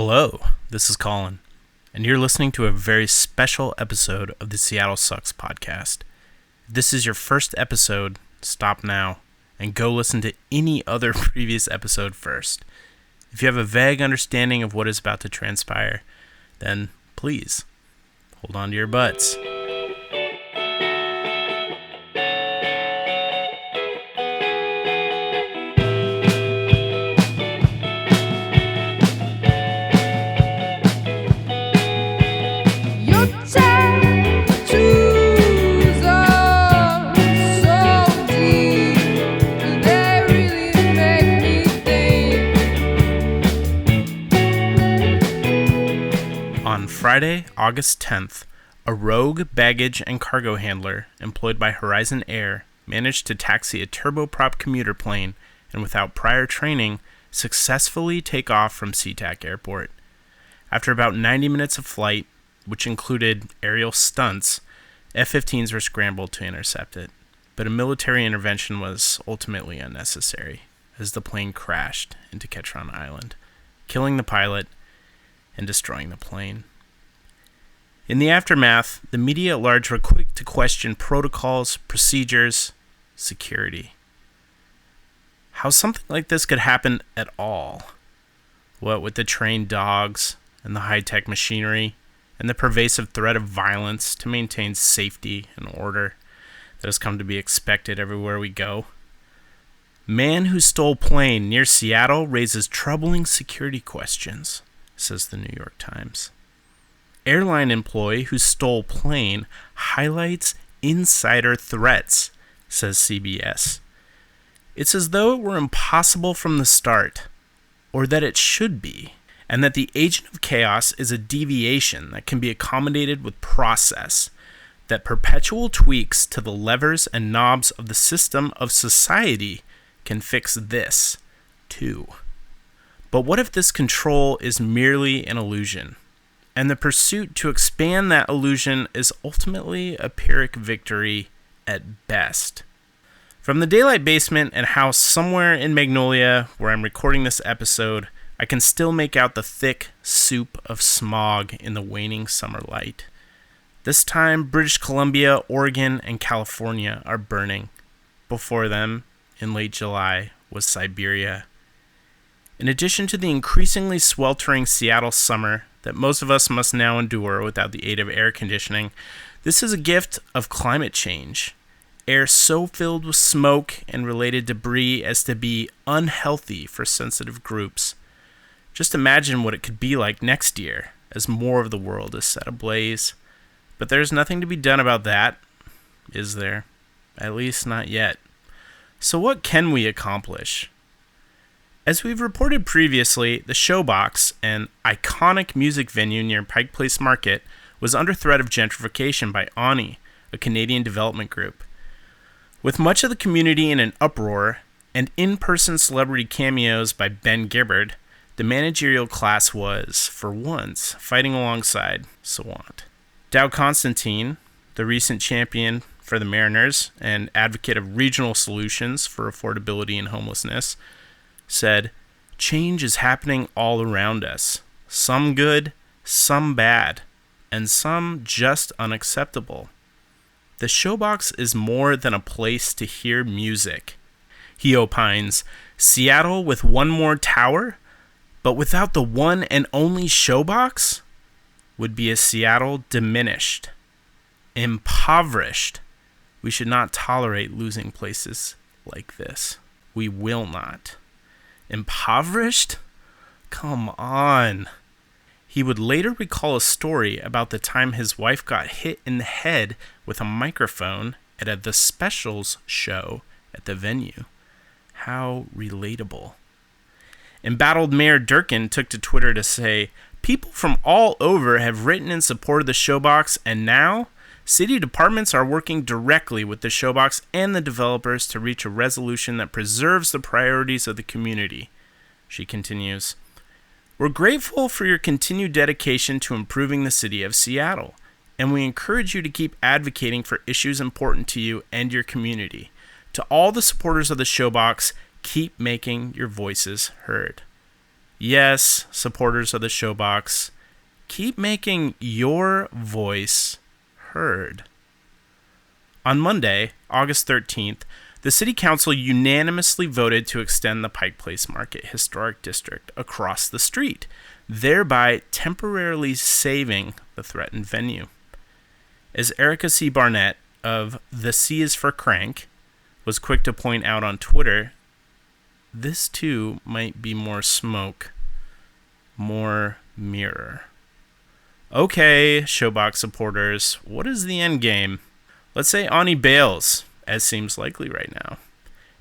Hello, this is Colin, and you're listening to a very special episode of the Seattle Sucks podcast. If this is your first episode, stop now and go listen to any other previous episode first. If you have a vague understanding of what is about to transpire, then please hold on to your butts. Friday, August 10th, a rogue baggage and cargo handler employed by Horizon Air managed to taxi a turboprop commuter plane and without prior training successfully take off from SeaTac Airport. After about 90 minutes of flight, which included aerial stunts, F-15s were scrambled to intercept it, but a military intervention was ultimately unnecessary as the plane crashed into Ketron Island, killing the pilot and destroying the plane. In the aftermath, the media at large were quick to question protocols, procedures, security. How something like this could happen at all? What with the trained dogs and the high-tech machinery and the pervasive threat of violence to maintain safety and order that has come to be expected everywhere we go? Man who stole plane near Seattle raises troubling security questions, says the New York Times. Airline employee who stole plane highlights insider threats, says CBS. It's as though it were impossible from the start, or that it should be, and that the agent of chaos is a deviation that can be accommodated with process, that perpetual tweaks to the levers and knobs of the system of society can fix this, too. But what if this control is merely an illusion? And the pursuit to expand that illusion is ultimately a Pyrrhic victory at best. From the daylight basement and house somewhere in Magnolia, where I'm recording this episode, I can still make out the thick soup of smog in the waning summer light. This time, British Columbia, Oregon, and California are burning. Before them, in late July, was Siberia. In addition to the increasingly sweltering Seattle summer that most of us must now endure without the aid of air conditioning, this is a gift of climate change. Air so filled with smoke and related debris as to be unhealthy for sensitive groups. Just imagine what it could be like next year as more of the world is set ablaze. But there's nothing to be done about that, is there? At least not yet. So what can we accomplish? As we've reported previously, the Showbox, an iconic music venue near Pike Place Market, was under threat of gentrification by Ani, a Canadian development group. With much of the community in an uproar and in-person celebrity cameos by Ben Gibbard, the managerial class was, for once, fighting alongside Sawant. Dow Constantine, the recent champion for the Mariners and advocate of regional solutions for affordability and homelessness, said, "Change is happening all around us. Some good, some bad, and some just unacceptable. The Showbox is more than a place to hear music." He opines, Seattle with one more tower, but without the one and only Showbox, would be a Seattle diminished, impoverished. We should not tolerate losing places like this. We will not. Impoverished? Come on. He would later recall a story about the time his wife got hit in the head with a microphone at a The Specials show at the venue. How relatable. Embattled Mayor Durkin took to Twitter to say, "People from all over have written in support of the Showbox, and now city departments are working directly with the Showbox and the developers to reach a resolution that preserves the priorities of the community." She continues, "We're grateful for your continued dedication to improving the city of Seattle, and we encourage you to keep advocating for issues important to you and your community. To all the supporters of the Showbox, keep making your voices heard." Yes, supporters of the Showbox, keep making your voice heard. On Monday, August 13th, the City Council unanimously voted to extend the Pike Place Market Historic District across the street, thereby temporarily saving the threatened venue. As Erica C. Barnett of The C is for Crank was quick to point out on Twitter, this too might be more smoke, more mirror. Okay, Showbox supporters, what is the end game? Let's say Ani bails, as seems likely right now,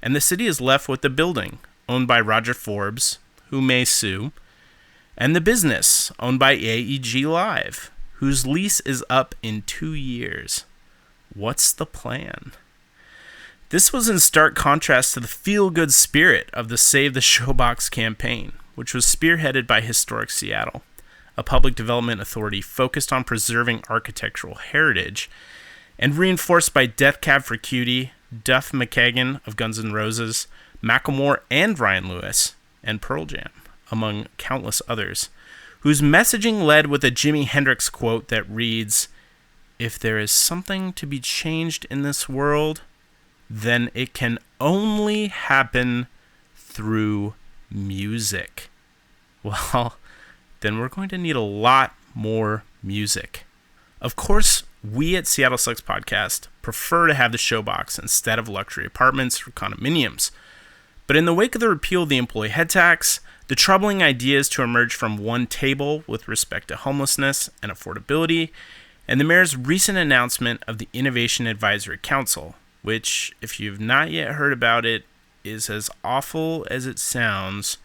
and the city is left with the building, owned by Roger Forbes, who may sue, and the business, owned by AEG Live, whose lease is up in 2 years. What's the plan? This was in stark contrast to the feel-good spirit of the Save the Showbox campaign, which was spearheaded by Historic Seattle, a public development authority focused on preserving architectural heritage, and reinforced by Death Cab for Cutie, Duff McKagan of Guns N' Roses, Macklemore and Ryan Lewis, and Pearl Jam, among countless others, whose messaging led with a Jimi Hendrix quote that reads, "If there is something to be changed in this world, then it can only happen through music." Well, then we're going to need a lot more music. Of course, we at Seattle Sucks Podcast prefer to have the Showbox instead of luxury apartments or condominiums. But in the wake of the repeal of the employee head tax, the troubling ideas to emerge from one table with respect to homelessness and affordability, and the mayor's recent announcement of the Innovation Advisory Council, which, if you've not yet heard about it, is as awful as it sounds,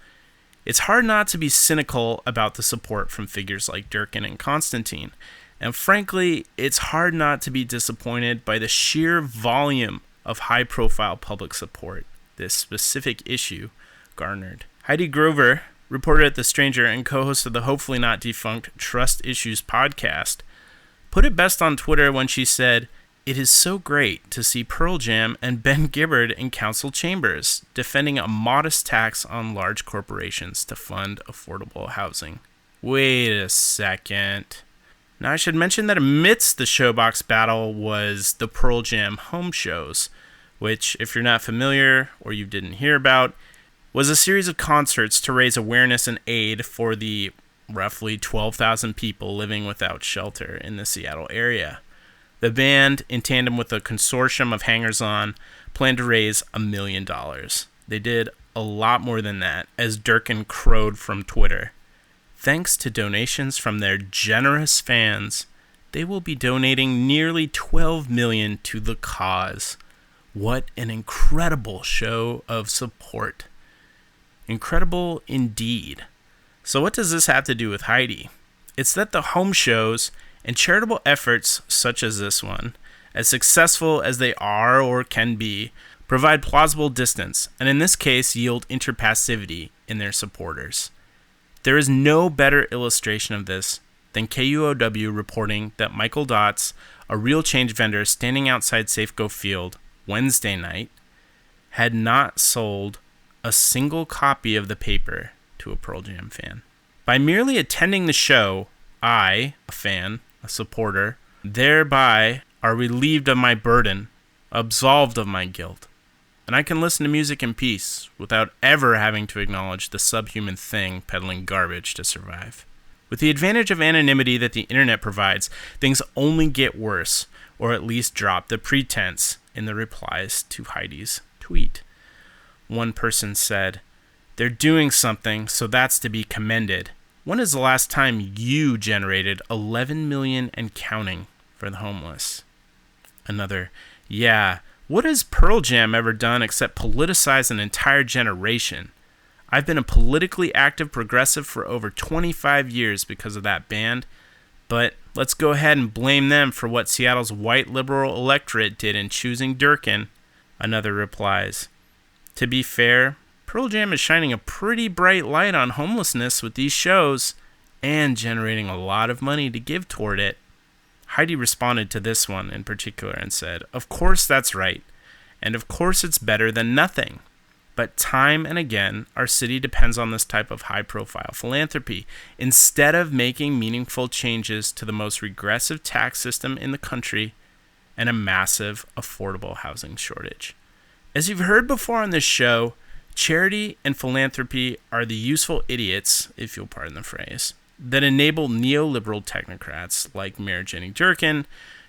it's hard not to be cynical about the support from figures like Durkin and Constantine. And frankly, it's hard not to be disappointed by the sheer volume of high-profile public support this specific issue garnered. Heidi Grover, reporter at The Stranger and co-host of the hopefully not defunct Trust Issues podcast, put it best on Twitter when she said, "It is so great to see Pearl Jam and Ben Gibbard in council chambers defending a modest tax on large corporations to fund affordable housing." Wait a second. Now I should mention that amidst the Showbox battle was the Pearl Jam home shows, which, if you're not familiar or you didn't hear about, was a series of concerts to raise awareness and aid for the roughly 12,000 people living without shelter in the Seattle area. The band, in tandem with a consortium of hangers-on, planned to raise $1 million. They did a lot more than that, as Durkin crowed from Twitter. Thanks to donations from their generous fans, they will be donating nearly $12 million to the cause. What an incredible show of support. Incredible indeed. So what does this have to do with Heidi? It's that the home shows and charitable efforts such as this one, as successful as they are or can be, provide plausible distance, and in this case yield interpassivity in their supporters. There is no better illustration of this than KUOW reporting that Michael Dotz, a Real Change vendor standing outside Safeco Field Wednesday night, had not sold a single copy of the paper to a Pearl Jam fan. By merely attending the show, I, a fan, a supporter, thereby are relieved of my burden, absolved of my guilt, and I can listen to music in peace without ever having to acknowledge the subhuman thing peddling garbage to survive. With the advantage of anonymity that the internet provides, things only get worse, or at least drop the pretense in the replies to Heidi's tweet. One person said, "They're doing something, so that's to be commended. When is the last time you generated 11 million and counting for the homeless?" Another, "Yeah, what has Pearl Jam ever done except politicize an entire generation? I've been a politically active progressive for over 25 years because of that band, but let's go ahead and blame them for what Seattle's white liberal electorate did in choosing Durkin." Another replies, "To be fair, Pearl Jam is shining a pretty bright light on homelessness with these shows and generating a lot of money to give toward it." Heidi responded to this one in particular and said, "Of course that's right, and of course it's better than nothing. But time and again, our city depends on this type of high-profile philanthropy instead of making meaningful changes to the most regressive tax system in the country and a massive affordable housing shortage. As you've heard before on this show, charity and philanthropy are the useful idiots, if you'll pardon the phrase, that enable neoliberal technocrats like Mayor Jenny Durkin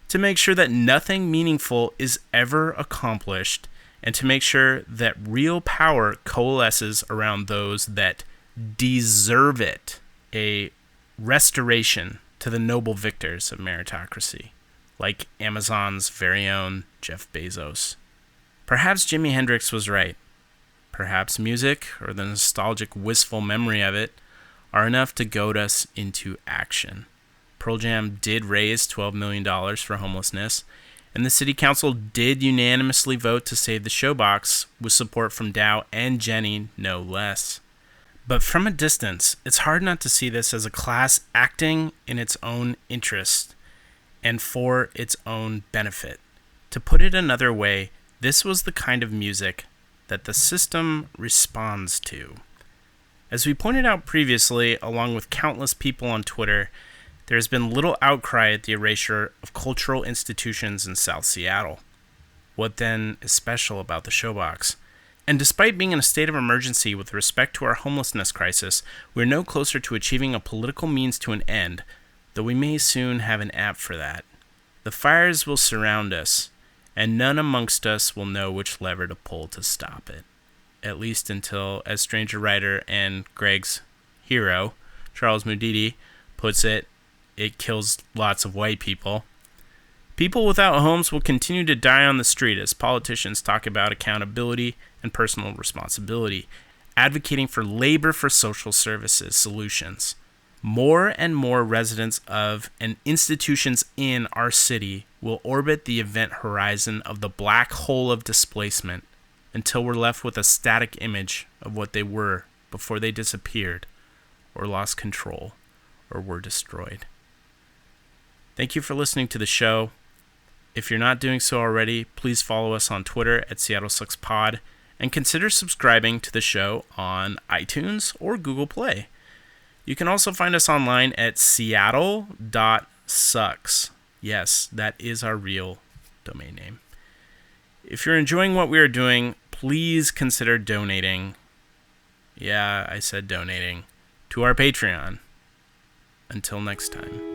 to make sure that nothing meaningful is ever accomplished and to make sure that real power coalesces around those that deserve it. A restoration to the noble victors of meritocracy, like Amazon's very own Jeff Bezos. Perhaps Jimi Hendrix was right. Perhaps music, or the nostalgic, wistful memory of it, are enough to goad us into action. Pearl Jam did raise $12 million for homelessness, and the city council did unanimously vote to save the Showbox with support from Dow and Jenny, no less. But from a distance, it's hard not to see this as a class acting in its own interest and for its own benefit. To put it another way, this was the kind of music that the system responds to. As we pointed out previously, along with countless people on Twitter, there has been little outcry at the erasure of cultural institutions in South Seattle. What then is special about the Showbox? And despite being in a state of emergency with respect to our homelessness crisis, we're no closer to achieving a political means to an end, though we may soon have an app for that. The fires will surround us, and none amongst us will know which lever to pull to stop it. At least until, as Stranger Writer and Greg's hero, Charles Mudidi, puts it, it kills lots of white people. People without homes will continue to die on the street as politicians talk about accountability and personal responsibility, advocating for labor for social services solutions. More and more residents of and institutions in our city will orbit the event horizon of the black hole of displacement until we're left with a static image of what they were before they disappeared or lost control or were destroyed. Thank you for listening to the show. If you're not doing so already, please follow us on Twitter at SeattleSucksPod and consider subscribing to the show on iTunes or Google Play. You can also find us online at seattle.sucks. Yes, that is our real domain name. If you're enjoying what we are doing, please consider donating. Yeah, I said donating to our Patreon. Until next time.